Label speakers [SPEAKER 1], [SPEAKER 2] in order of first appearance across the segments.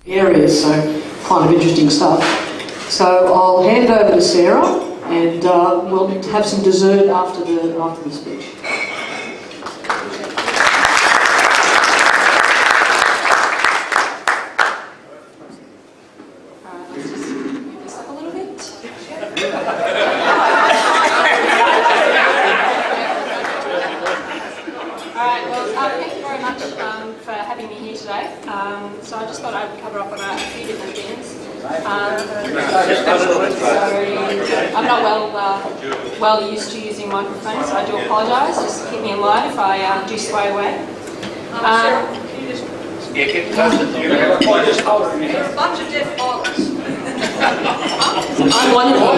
[SPEAKER 1] areas, so kind of interesting stuff. So I'll hand over to Sarah, and we'll have some dessert after the speech.
[SPEAKER 2] Let's just move this up a little bit. Alright, well, thank you very much for having me here today. So I just thought I'd cover off on a few different things. I'm not well used to using microphones, so I do apologise. Just keep me in line if I do sway away.
[SPEAKER 3] Get closer to you. You're a bunch of deaf pilots.
[SPEAKER 2] I'm one of them.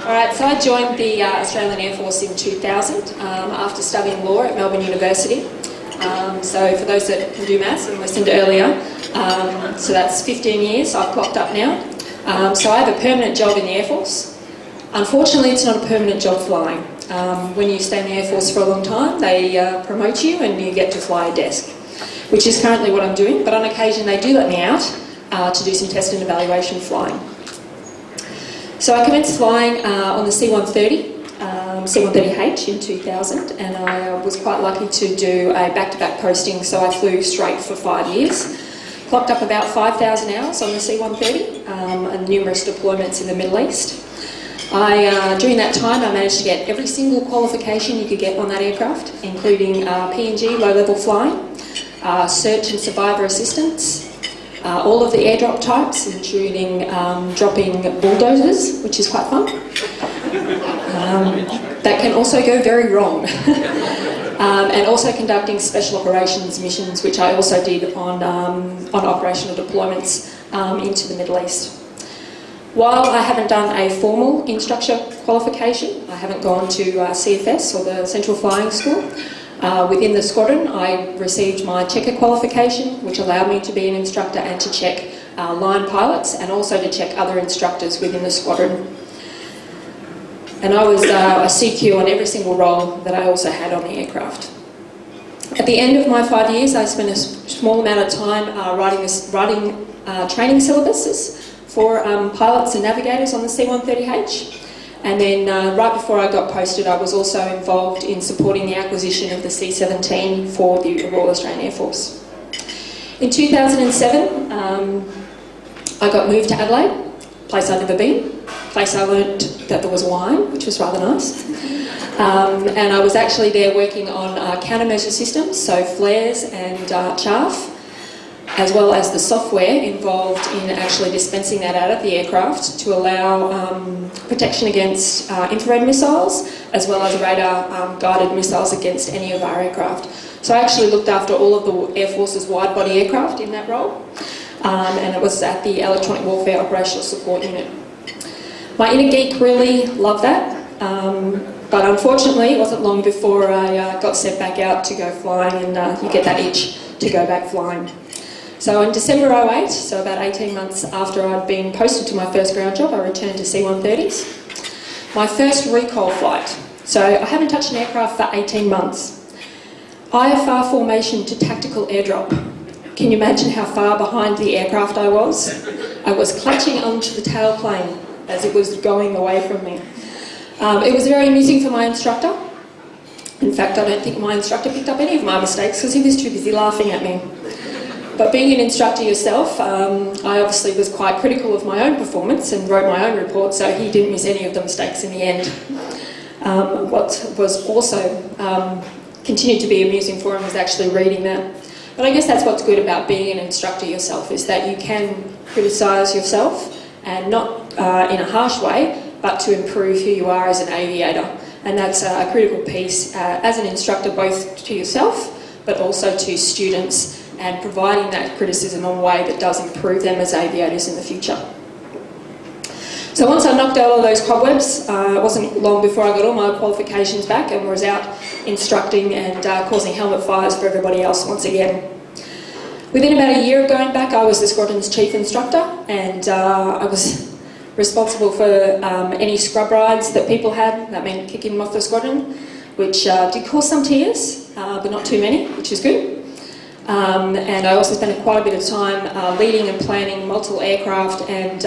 [SPEAKER 2] Alright, so I joined the Australian Air Force in 2000 after studying law at Melbourne University. So for those that can do maths and listened earlier, so that's 15 years I've clocked up now. So I have a permanent job in the Air Force. Unfortunately, it's not a permanent job flying. When you stay in the Air Force for a long time, they promote you and you get to fly a desk, which is currently what I'm doing, but on occasion they do let me out to do some test and evaluation flying. So I commenced flying on the C-130, C-130H in 2000, and I was quite lucky to do a back-to-back posting, so I flew straight for 5 years. Clocked up about 5,000 hours on the C-130 and numerous deployments in the Middle East. During that time I managed to get every single qualification you could get on that aircraft, including P&G, low-level flying, search and survivor assistance, all of the airdrop types, including dropping bulldozers, which is quite fun. That can also go very wrong. And also conducting special operations missions, which I also did on operational deployments into the Middle East. While I haven't done a formal instructor qualification, I haven't gone to CFS or the Central Flying School. Within the squadron, I received my checker qualification, which allowed me to be an instructor and to check line pilots and also to check other instructors within the squadron. And I was a CQ on every single role that I also had on the aircraft. At the end of my 5 years, I spent a small amount of time writing training syllabuses for pilots and navigators on the C-130H. And then right before I got posted, I was also involved in supporting the acquisition of the C-17 for the Royal Australian Air Force. In 2007, I got moved to Adelaide, place I'd never been, place I learnt that there was wine, which was rather nice. And I was actually there working on countermeasure systems, so flares and chaff, as well as the software involved in actually dispensing that out of the aircraft to allow protection against infrared missiles, as well as radar guided missiles against any of our aircraft. So I actually looked after all of the Air Force's wide body aircraft in that role, and it was at the Electronic Warfare Operational Support Unit. My inner geek really loved that, but unfortunately it wasn't long before I got sent back out to go flying, and you get that itch to go back flying. So in December 2008, so about 18 months after I'd been posted to my first ground job, I returned to C-130s. My first recall flight. So I haven't touched an aircraft for 18 months. IFR formation to tactical airdrop. Can you imagine how far behind the aircraft I was? I was clutching onto the tailplane as it was going away from me. It was very amusing for my instructor. In fact, I don't think my instructor picked up any of my mistakes because he was too busy laughing at me. But being an instructor yourself, I obviously was quite critical of my own performance and wrote my own report, so he didn't miss any of the mistakes in the end. What was also continued to be amusing for him was actually reading that. But I guess that's what's good about being an instructor yourself, is that you can criticise yourself, and not in a harsh way, but to improve who you are as an aviator. And that's a critical piece as an instructor, both to yourself, but also to students, and providing that criticism in a way that does improve them as aviators in the future. So once I knocked out all those cobwebs, it wasn't long before I got all my qualifications back and was out instructing and causing helmet fires for everybody else once again. Within about a year of going back, I was the squadron's chief instructor, and I was responsible for any scrub rides that people had. That meant kicking them off the squadron, which did cause some tears, but not too many, which is good. And I also spent quite a bit of time leading and planning multiple aircraft and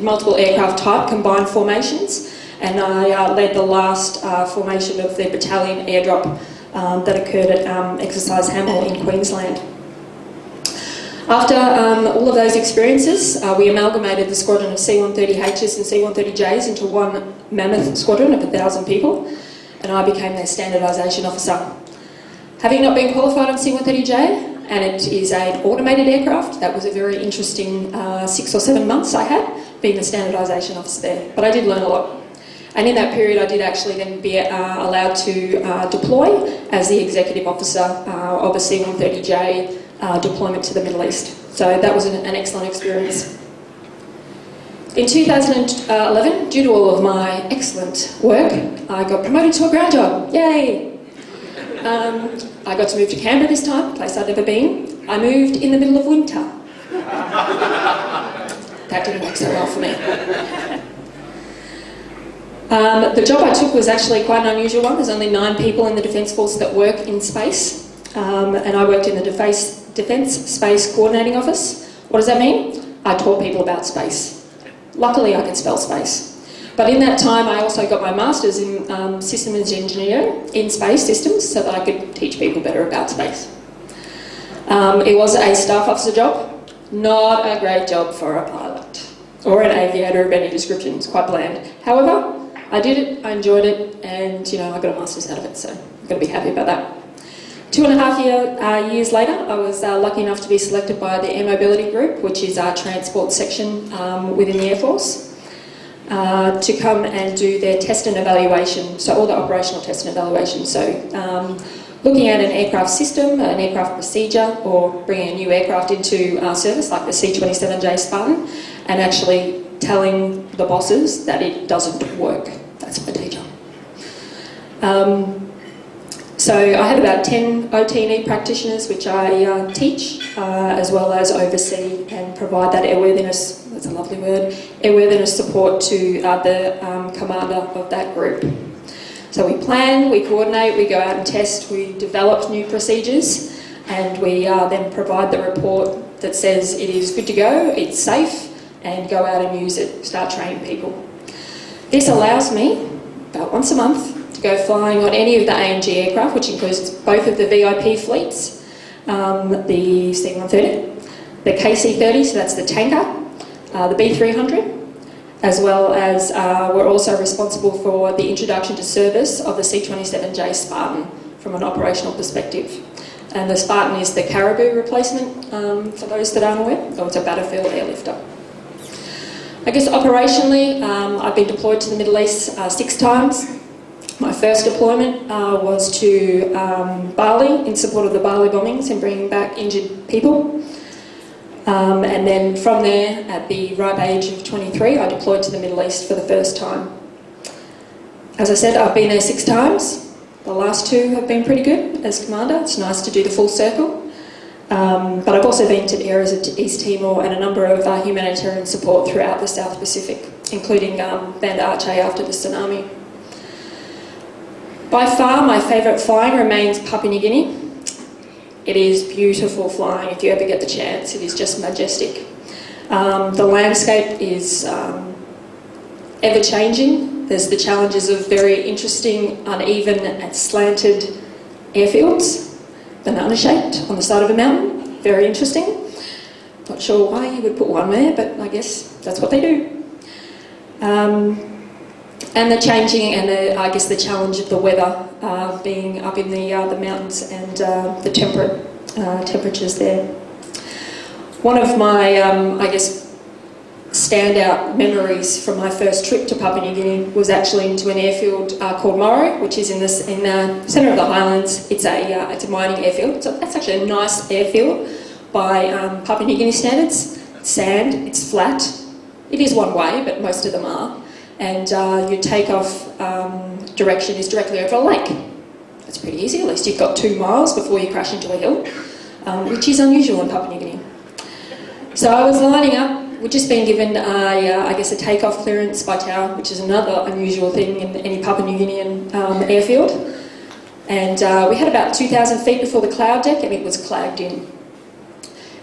[SPEAKER 2] multiple aircraft type combined formations. And I led the last formation of the battalion airdrop that occurred at Exercise Hamel in Queensland. After all of those experiences, we amalgamated the squadron of C-130Hs and C-130Js into one mammoth squadron of 1,000 people, and I became their standardisation officer. Having not been qualified on C-130J, and it is an automated aircraft, that was a very interesting 6 or 7 months I had, being the standardisation officer there. But I did learn a lot. And in that period I did actually then be allowed to deploy as the executive officer of a C-130J deployment to the Middle East. So that was an excellent experience. In 2011, due to all of my excellent work, I got promoted to a ground job. Yay! I got to move to Canberra this time, a place I'd never been. I moved in the middle of winter. That didn't work so well for me. The job I took was actually quite an unusual one. There's only 9 people in the Defence Force that work in space, and I worked in the Defence Space Coordinating Office. What does that mean? I taught people about space. Luckily I could spell space. But in that time I also got my Masters in Systems Engineer in Space Systems so that I could teach people better about space. It was a staff officer job, not a great job for a pilot or an aviator of any description. It's quite bland. However, I did it, I enjoyed it, and I got a Masters out of it, so I'm going to be happy about that. 2.5 years later, I was lucky enough to be selected by the Air Mobility Group, which is our transport section within the Air Force, to come and do their test and evaluation, so all the operational test and evaluation. So looking at an aircraft system, an aircraft procedure, or bringing a new aircraft into service, like the C-27J Spartan, and actually telling the bosses that it doesn't work. That's my teacher. So I had about 10 OT&E practitioners which I teach, as well as oversee and provide that airworthiness, that's a lovely word, airworthiness support to the commander of that group. So we plan, we coordinate, we go out and test, we develop new procedures, and we then provide the report that says it is good to go, it's safe, and go out and use it, start training people. This allows me, about once a month, to go flying on any of the AMG aircraft, which includes both of the VIP fleets, the C-130, the KC-30, so that's the tanker, the B-300, as well as we're also responsible for the introduction to service of the C-27J Spartan from an operational perspective. And the Spartan is the Caribou replacement, for those that aren't aware, so it's a battlefield airlifter. I guess operationally, I've been deployed to the Middle East 6 times. My first deployment was to Bali in support of the Bali bombings and bringing back injured people. And then from there, at the ripe age of 23, I deployed to the Middle East for the first time. As I said, I've been there 6 times. The last 2 have been pretty good as commander. It's nice to do the full circle. But I've also been to the areas of East Timor and a number of humanitarian support throughout the South Pacific, including Banda Aceh after the tsunami. By far, my favourite flying remains Papua New Guinea. It is beautiful flying if you ever get the chance. It is just majestic. The landscape is ever-changing. There's the challenges of very interesting, uneven and slanted airfields, banana-shaped on the side of a mountain. Very interesting. Not sure why you would put one there, but I guess that's what they do. And the changing and I guess the challenge of the weather, being up in the mountains and the temperatures there. One of my, I guess, standout memories from my first trip to Papua New Guinea was actually into an airfield called Moro, which is in the centre of the highlands. It's a mining airfield. So that's actually a nice airfield by Papua New Guinea standards. It's sand, it's flat. It is one way, but most of them are. And your takeoff direction is directly over a lake. That's pretty easy. At least you've got 2 miles before you crash into a hill, which is unusual in Papua New Guinea. So I was lining up. We'd just been given, I guess, a takeoff clearance by tower, which is another unusual thing in any Papua New Guinean airfield. And we had about 2,000 feet before the cloud deck, and it was clouded in.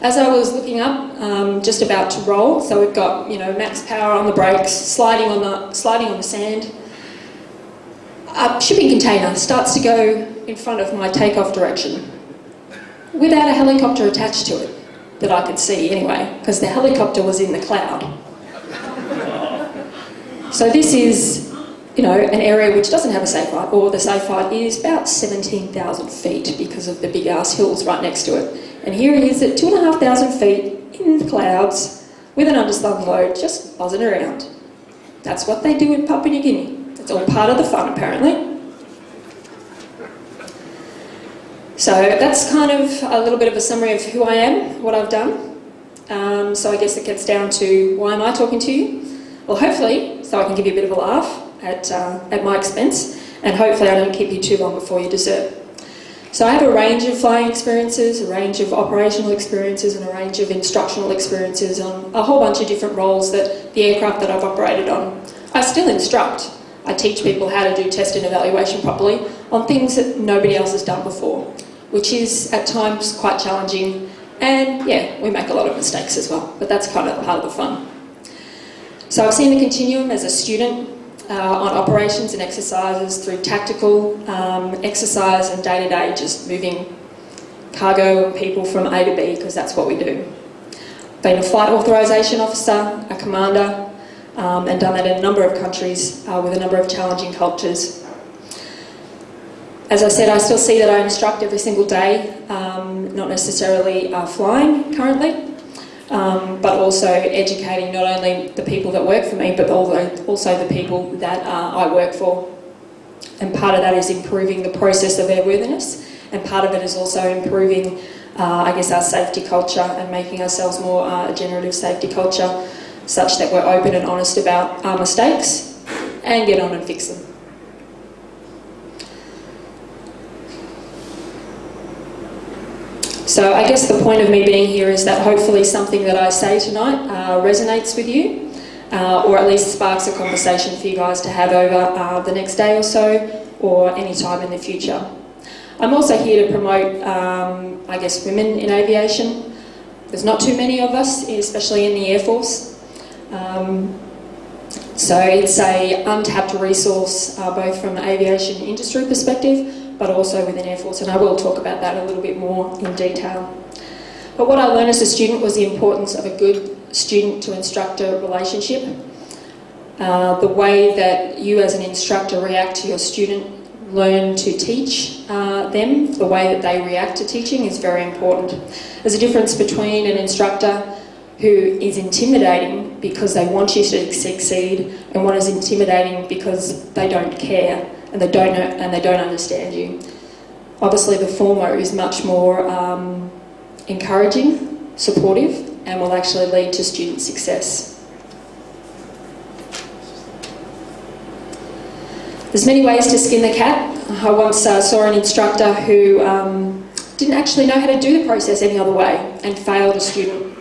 [SPEAKER 2] As I was looking up, just about to roll, so we've got, you know, max power on the brakes, sliding on the sand. A shipping container starts to go in front of my takeoff direction, without a helicopter attached to it, that I could see anyway, because the helicopter was in the cloud. So this is, you know, an area which doesn't have a safe height, or the safe height is about 17,000 feet because of the big ass hills right next to it. And here it is at 2,500 feet in the clouds with an underslung load just buzzing around. That's what they do in Papua New Guinea. It's all part of the fun, apparently. So that's kind of a little bit of a summary of who I am, what I've done. So I guess it gets down to, why am I talking to you? Well, hopefully, so I can give you a bit of a laugh at my expense, and hopefully I don't keep you too long before your dessert. So I have a range of flying experiences, a range of operational experiences, and a range of instructional experiences on a whole bunch of different roles that the aircraft that I've operated on. I still instruct. I teach people how to do test and evaluation properly on things that nobody else has done before, which is at times quite challenging, and yeah, we make a lot of mistakes as well, but that's kind of part of the fun. So I've seen the continuum as a student on operations and exercises through tactical exercise and day-to-day, just moving cargo and people from A to B, because that's what we do. Been a flight authorisation officer, a commander, and done that in a number of countries with a number of challenging cultures. As I said, I still see that I instruct every single day, not necessarily flying currently, but also educating not only the people that work for me, but also the people that I work for. And part of that is improving the process of airworthiness, and part of it is also improving, I guess, our safety culture and making ourselves more a generative safety culture, such that we're open and honest about our mistakes and get on and fix them. So I guess the point of me being here is that hopefully something that I say tonight resonates with you, or at least sparks a conversation for you guys to have over the next day or so, or any time in the future. I'm also here to promote, I guess, women in aviation. There's not too many of us, especially in the Air Force. So it's a untapped resource, both from the aviation industry perspective, but also within Air Force, and I will talk about that a little bit more in detail. But what I learned as a student was the importance of a good student to instructor relationship. The way that you as an instructor react to your student, learn to teach them, the way that they react to teaching is very important. There's a difference between an instructor who is intimidating because they want you to succeed, and one is intimidating because they don't care and they don't understand you. Obviously, the former is much more encouraging, supportive, and will actually lead to student success. There's many ways to skin the cat. I once saw an instructor who didn't actually know how to do the process any other way and failed a student,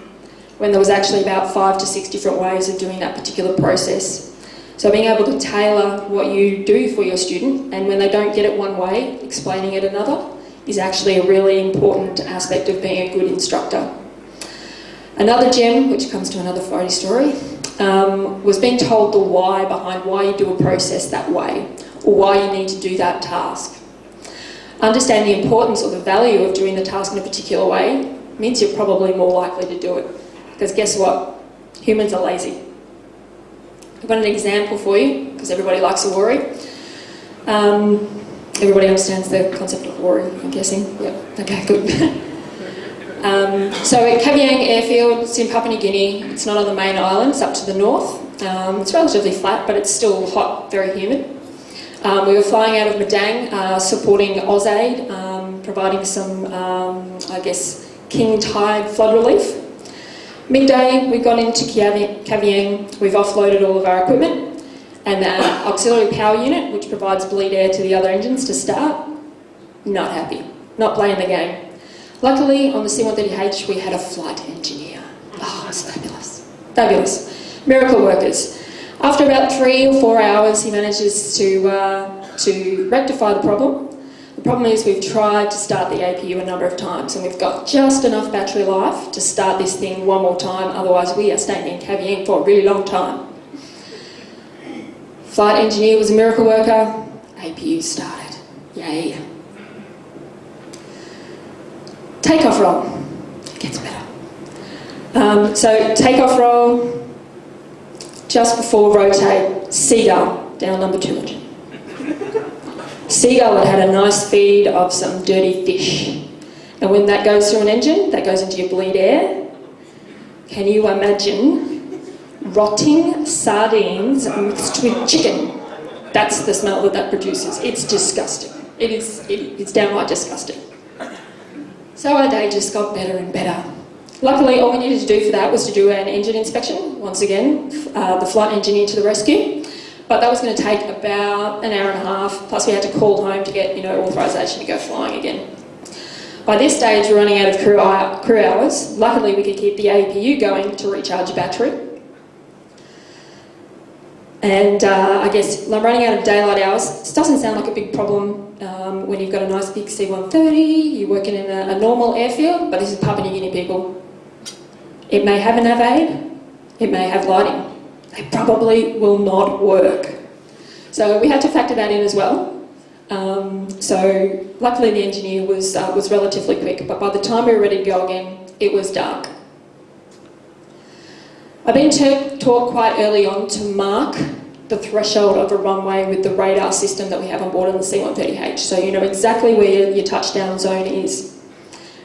[SPEAKER 2] when there was actually about 5 to 6 different ways of doing that particular process. So being able to tailor what you do for your student, and when they don't get it one way, explaining it another, is actually a really important aspect of being a good instructor. Another gem, which comes to another Friday story, was being told the why behind why you do a process that way, or why you need to do that task. Understanding the importance or the value of doing the task in a particular way means you're probably more likely to do it. Because guess what? Humans are lazy. I've got an example for you, because everybody likes a worry. Everybody understands the concept of worry, I'm guessing? Yep, okay, good. So at Kavieng Airfield, it's in Papua New Guinea. It's not on the main island, it's up to the north. It's relatively flat, but it's still hot, very humid. We were flying out of Madang, supporting AusAid, providing some, I guess, king tide flood relief. Midday, we got into Kavieng, we've offloaded all of our equipment, and the auxiliary power unit, which provides bleed air to the other engines to start, not happy, not playing the game. Luckily, on the C-130H, we had a flight engineer. Oh, it's fabulous. Fabulous. Miracle workers. After about 3 or 4 hours, he manages to rectify the problem. The problem is we've tried to start the APU a number of times and we've got just enough battery life to start this thing one more time, otherwise we are staying in caveing for a really long time. Flight engineer was a miracle worker, APU started. Yay. Takeoff roll. It gets better. So takeoff roll, just before rotate, seagull down number 2 engine. Seagull had a nice feed of some dirty fish. And when that goes through an engine, that goes into your bleed air. Can you imagine rotting sardines mixed with chicken? That's the smell that that produces. It's disgusting. It's downright disgusting. So our day just got better and better. Luckily, all we needed to do for that was to do an engine inspection. Once again, the flight engineer to the rescue. But that was going to take about an hour and a half, plus we had to call home to get, authorisation to go flying again. By this stage, we're running out of crew hours. Luckily, we could keep the APU going to recharge the battery. And I guess I'm running out of daylight hours. This doesn't sound like a big problem when you've got a nice big C-130, you're working in a normal airfield, but this is Papua New Guinea, people. It may have a nav aid, it may have lighting. They probably will not work. So we had to factor that in as well. So luckily the engineer was relatively quick, but by the time we were ready to go again, it was dark. I've been taught quite early on to mark the threshold of a runway with the radar system that we have on board on the C-130H, so you know exactly where your touchdown zone is.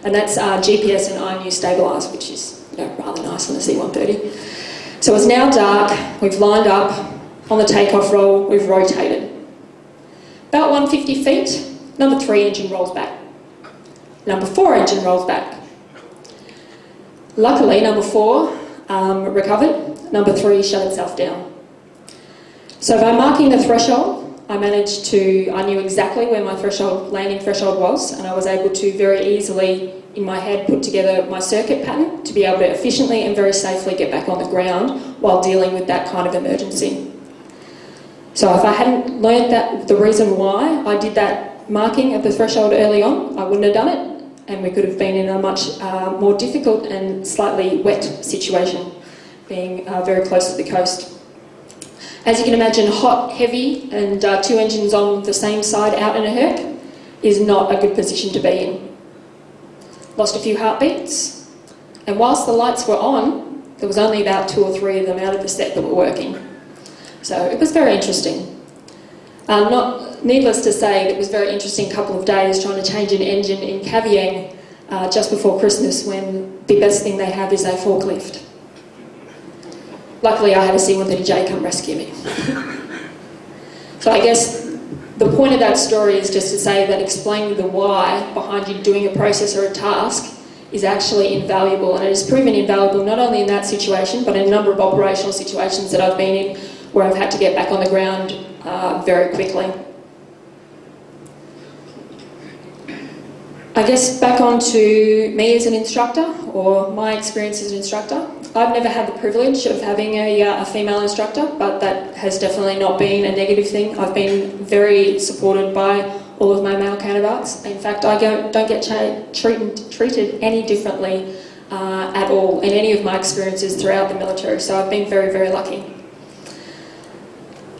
[SPEAKER 2] And that's GPS and IMU stabilised, which is rather nice on the C-130. So it's now dark, we've lined up on the takeoff roll, we've rotated. About 150 feet, number 3 engine rolls back. Number 4 engine rolls back. Luckily, number 4 recovered, number 3 shut itself down. So by marking the threshold, I knew exactly where my landing threshold was, and I was able to very easily, in my head, put together my circuit pattern to be able to efficiently and very safely get back on the ground while dealing with that kind of emergency. So if I hadn't learned the reason why I did that marking of the threshold early on, I wouldn't have done it, and we could have been in a much more difficult and slightly wet situation, being very close to the coast. As you can imagine, hot, heavy, and 2 engines on the same side out in a herc is not a good position to be in. Lost a few heartbeats, and whilst the lights were on, there was only about 2 or 3 of them out of the set that were working. So it was very interesting. Needless to say, it was a very interesting couple of days trying to change an engine in Cavieng just before Christmas, when the best thing they have is a forklift. Luckily, I had a C-130J come rescue me. So I guess the point of that story is just to say that explaining the why behind you doing a process or a task is actually invaluable, and it has proven invaluable not only in that situation, but in a number of operational situations that I've been in where I've had to get back on the ground very quickly. I guess back on to me as an instructor, or my experience as an instructor. I've never had the privilege of having a female instructor, but that has definitely not been a negative thing. I've been very supported by all of my male counterparts. In fact, I don't get treated any differently at all in any of my experiences throughout the military, so I've been very, very lucky.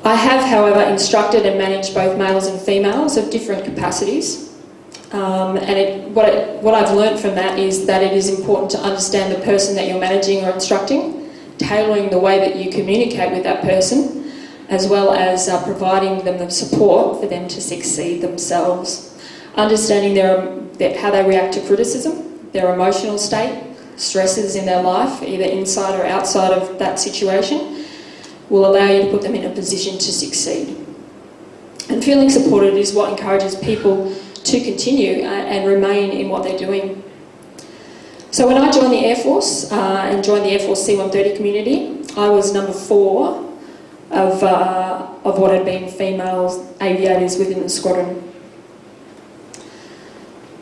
[SPEAKER 2] I have, however, instructed and managed both males and females of different capacities. What I've learned from that is that it is important to understand the person that you're managing or instructing, tailoring the way that you communicate with that person, as well as providing them the support for them to succeed themselves. Understanding how they react to criticism, their emotional state, stresses in their life, either inside or outside of that situation, will allow you to put them in a position to succeed. And feeling supported is what encourages people to continue and remain in what they're doing. So when I joined the Air Force and joined the Air Force C-130 community, I was number 4 of what had been female aviators within the squadron.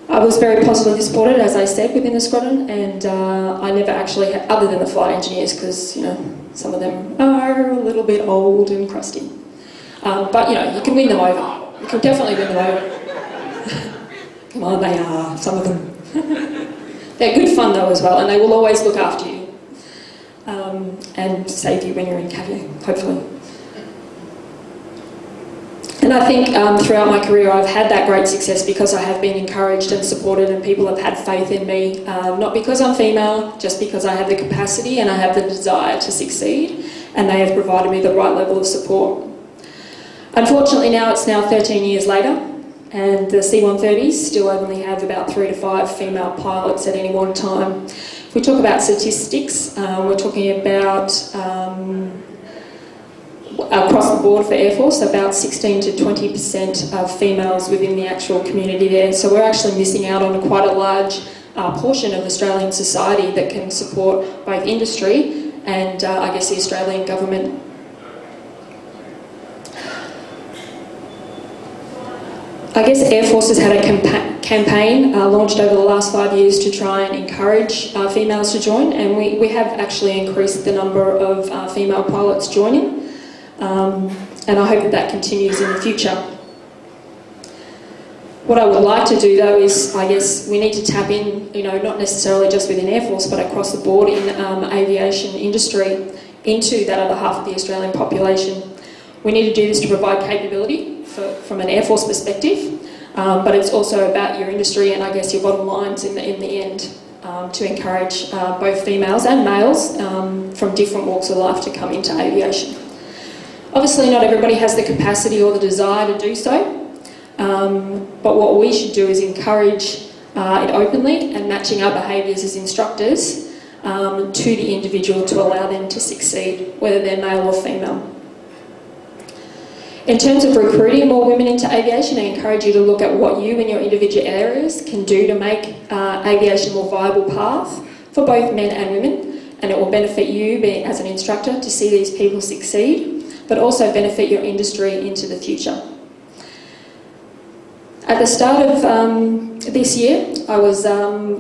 [SPEAKER 2] I was very positively supported, as I said, within the squadron, and I never actually had, other than the flight engineers, because some of them are a little bit old and crusty. But you can win them over. You can definitely win them over. Come on, they are, some of them. They're good fun though as well, and they will always look after you and save you when you're in caviar, hopefully. And I think throughout my career I've had that great success because I have been encouraged and supported, and people have had faith in me, not because I'm female, just because I have the capacity and I have the desire to succeed, and they have provided me the right level of support. Unfortunately it's now 13 years later, and the C-130s still only have about 3 to 5 female pilots at any one time. If we talk about statistics, we're talking about across the board for Air Force, about 16 to 20% of females within the actual community there. So we're actually missing out on quite a large portion of Australian society that can support both industry and I guess the Australian government. I guess Air Force has had a campaign launched over the last 5 years to try and encourage females to join, and we have actually increased the number of female pilots joining. And I hope that continues in the future. What I would like to do though is, I guess, we need to tap in, not necessarily just within Air Force, but across the board in aviation industry into that other half of the Australian population. We need to do this to provide capability from an Air Force perspective, but it's also about your industry and I guess your bottom lines in the end to encourage both females and males from different walks of life to come into aviation. Obviously not everybody has the capacity or the desire to do so, but what we should do is encourage it openly and matching our behaviours as instructors to the individual to allow them to succeed, whether they're male or female. In terms of recruiting more women into aviation, I encourage you to look at what you in your individual areas can do to make aviation a more viable path for both men and women, and it will benefit you as an instructor to see these people succeed, but also benefit your industry into the future. At the start of this year, I was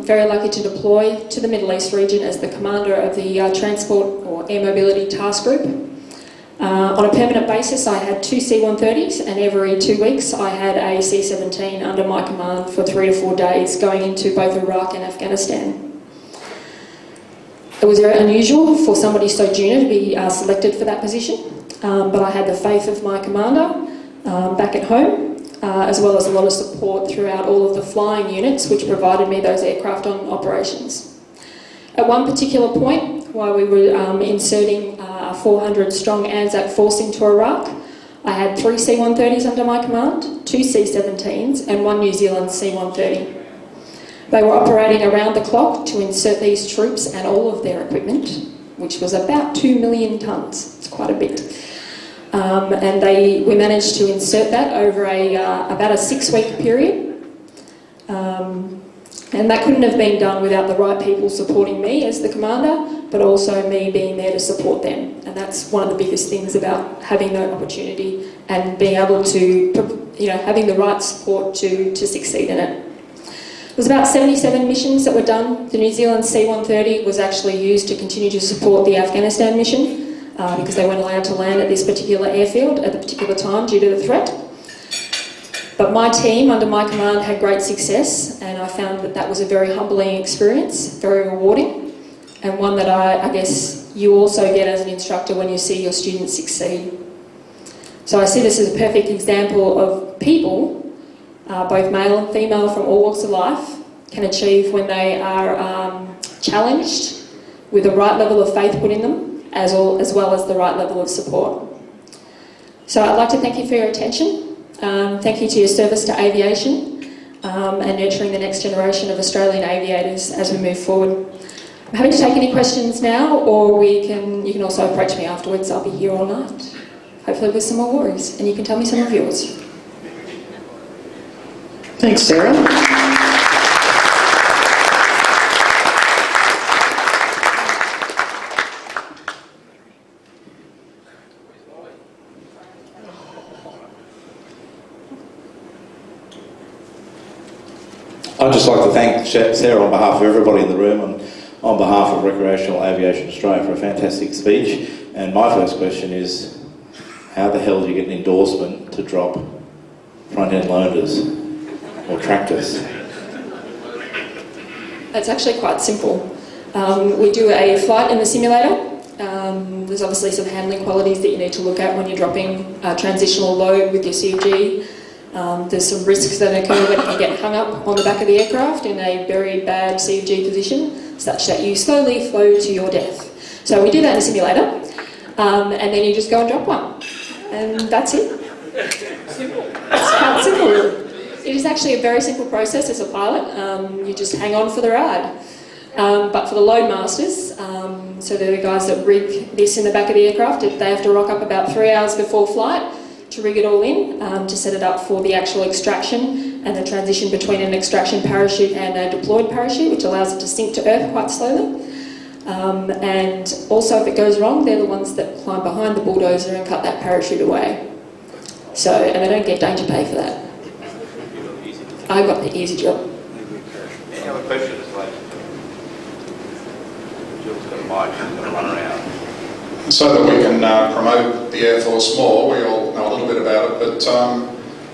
[SPEAKER 2] very lucky to deploy to the Middle East region as the commander of the Transport or Air Mobility Task Group. On a permanent basis, I had 2 C-130s, and every 2 weeks I had a C-17 under my command for 3 to 4 days going into both Iraq and Afghanistan. It was very unusual for somebody so junior to be selected for that position, but I had the faith of my commander back at home, as well as a lot of support throughout all of the flying units which provided me those aircraft on operations. At one particular point, while we were inserting a 400-strong ANZAC force into Iraq, I had 3 C-130s under my command, 2 C-17s and 1 New Zealand C-130. They were operating around the clock to insert these troops and all of their equipment, which was about 2 million tonnes. It's quite a bit. And we managed to insert that over about a 6-week period. And that couldn't have been done without the right people supporting me as the commander, but also me being there to support them. And that's one of the biggest things about having that opportunity and being able to, having the right support to succeed in it. There was about 77 missions that were done. The New Zealand C-130 was actually used to continue to support the Afghanistan mission because they weren't allowed to land at this particular airfield at the particular time due to the threat. But my team under my command had great success, and I found that was a very humbling experience, very rewarding, and one that I guess you also get as an instructor when you see your students succeed. So I see this as a perfect example of people, both male and female from all walks of life, can achieve when they are challenged with the right level of faith put in them, as well as the right level of support. So I'd like to thank you for your attention. Thank you to your service to aviation and nurturing the next generation of Australian aviators as we move forward. I'm happy to take any questions now, or you can also approach me afterwards. I'll be here all night, hopefully with some more worries, and you can tell me some of yours.
[SPEAKER 1] Thanks, Sarah.
[SPEAKER 4] I'd just like to thank Sarah on behalf of everybody in the room and on behalf of Recreational Aviation Australia for a fantastic speech. And my first question is, how the hell do you get an endorsement to drop front-end loaders or tractors?
[SPEAKER 2] It's actually quite simple. We do a flight in the simulator. There's obviously some handling qualities that you need to look at when you're dropping transitional load with your CG. There's some risks that occur when you can get hung up on the back of the aircraft in a very bad CFG position, such that you slowly flow to your death. So we do that in a simulator, and then you just go and drop one. And that's it. Simple. It's quite simple, really. It is actually a very simple process as a pilot. You just hang on for the ride. But for the load masters, so they're the guys that rig this in the back of the aircraft, they have to rock up about 3 hours before flight to rig it all in, to set it up for the actual extraction and the transition between an extraction parachute and a deployed parachute, which allows it to sink to earth quite slowly. And also, if it goes wrong, they're the ones that climb behind the bulldozer and cut that parachute away. So, and they don't get danger pay for that. I got the easy job.
[SPEAKER 5] Any other questions? Jill's got a mic, she's going to run around.
[SPEAKER 6] So that we can promote the Air Force more, we all know a little bit about it, but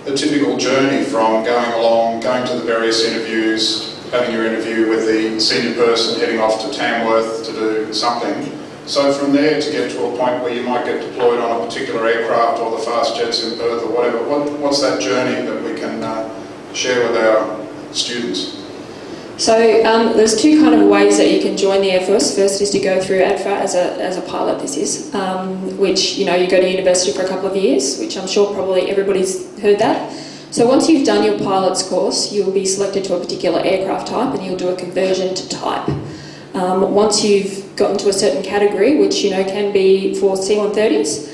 [SPEAKER 6] the typical journey from going along, going to the various interviews, having your interview with the senior person, heading off to Tamworth to do something. So from there to get to a point where you might get deployed on a particular aircraft or the fast jets in Perth or whatever, what's that journey that we can share with our students?
[SPEAKER 2] So there's two kind of ways that you can join the Air Force. First is to go through ADFA as a pilot, this is, which, you go to university for a couple of years, which I'm sure probably everybody's heard that. So once you've done your pilot's course, you'll be selected to a particular aircraft type and you'll do a conversion to type. Once you've gotten to a certain category, which can be for C-130s,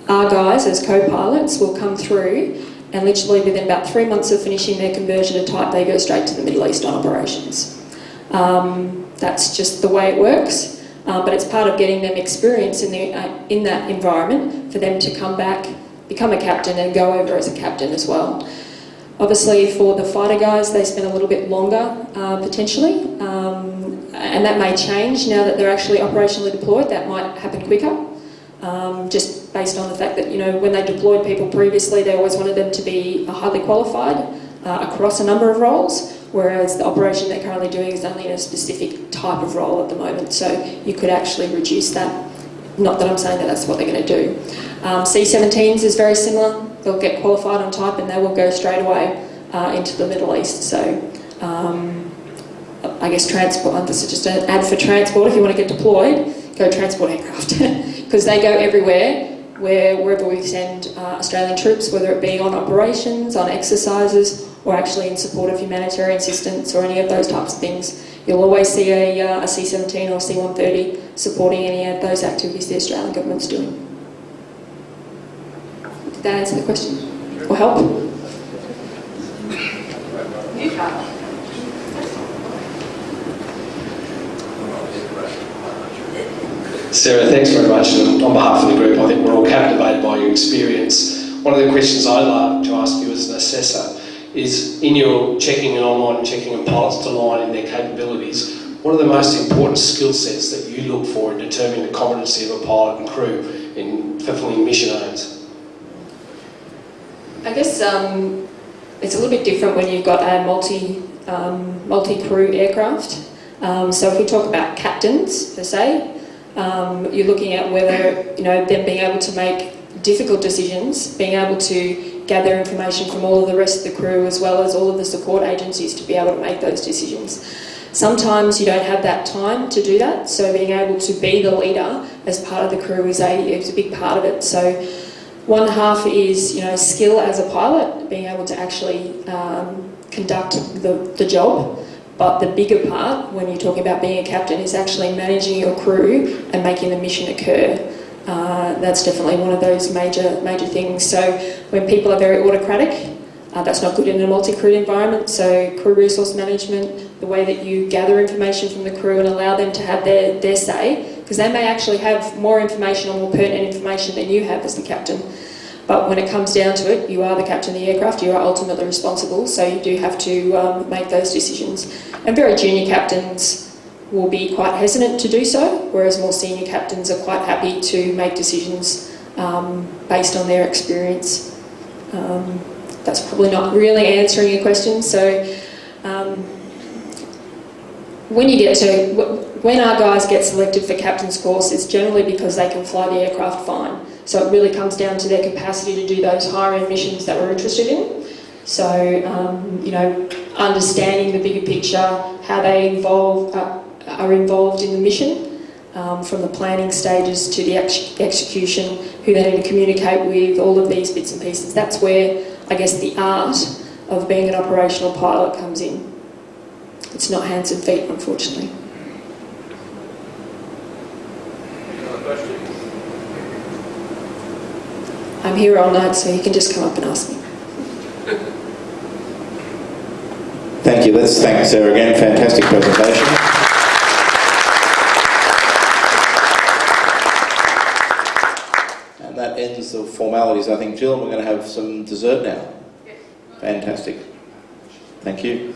[SPEAKER 2] our guys as co-pilots will come through and literally within about 3 months of finishing their conversion to type, they go straight to the Middle East on operations. That's just the way it works, but it's part of getting them experience in that environment for them to come back, become a captain and go over as a captain as well. Obviously for the fighter guys, they spend a little bit longer potentially, and that may change now that they're actually operationally deployed. That might happen quicker. Just based on the fact that, when they deployed people previously, they always wanted them to be highly qualified across a number of roles, whereas the operation they're currently doing is only in a specific type of role at the moment. So you could actually reduce that. Not that I'm saying that that's what they're going to do. C-17s is very similar. They'll get qualified on type and they will go straight away into the Middle East. So I guess transport, this is just an ad for transport. If you want to get deployed, go transport aircraft. Because they go everywhere, wherever we send Australian troops, whether it be on operations, on exercises, or actually in support of humanitarian assistance or any of those types of things. You'll always see a C-17 or C-130 supporting any of those activities the Australian government's doing. Did that answer the question? Or help?
[SPEAKER 7] Sarah, thanks very much. And on behalf of the group, I think we're all captivated by your experience. One of the questions I'd like to ask you as an assessor is, in your checking and online checking of pilots to line in their capabilities, what are the most important skill sets that you look for in determining the competency of a pilot and crew in fulfilling mission aims?
[SPEAKER 2] I guess it's a little bit different when you've got a multi-crew aircraft. So if we talk about captains per se, you're looking at whether them being able to make difficult decisions, being able to gather information from all of the rest of the crew as well as all of the support agencies to be able to make those decisions. Sometimes you don't have that time to do that, so being able to be the leader as part of the crew is a big part of it. So one half is skill as a pilot, being able to actually conduct the job. But the bigger part, when you're talking about being a captain, is actually managing your crew and making the mission occur. That's definitely one of those major things. So when people are very autocratic, that's not good in a multi-crew environment. So crew resource management, the way that you gather information from the crew and allow them to have their say, because they may actually have more information or more pertinent information than you have as the captain. But when it comes down to it, you are the captain of the aircraft, you are ultimately responsible, so you do have to make those decisions. And very junior captains will be quite hesitant to do so, whereas more senior captains are quite happy to make decisions based on their experience. That's probably not really answering your question, so when our guys get selected for captain's course, it's generally because they can fly the aircraft fine. So it really comes down to their capacity to do those higher-end missions that we're interested in. So, you know, understanding the bigger picture, how they are involved in the mission, from the planning stages to the execution, who they need to communicate with, all of these bits and pieces. That's where, I guess, the art of being an operational pilot comes in. It's not hands and feet, unfortunately.
[SPEAKER 5] Any other questions?
[SPEAKER 2] I'm here all night, so you can just come up and ask me.
[SPEAKER 4] Thank you. Let's thank Sarah again. Fantastic presentation. And that ends the formalities, I think, Jill. We're going to have some dessert now. Fantastic. Thank you.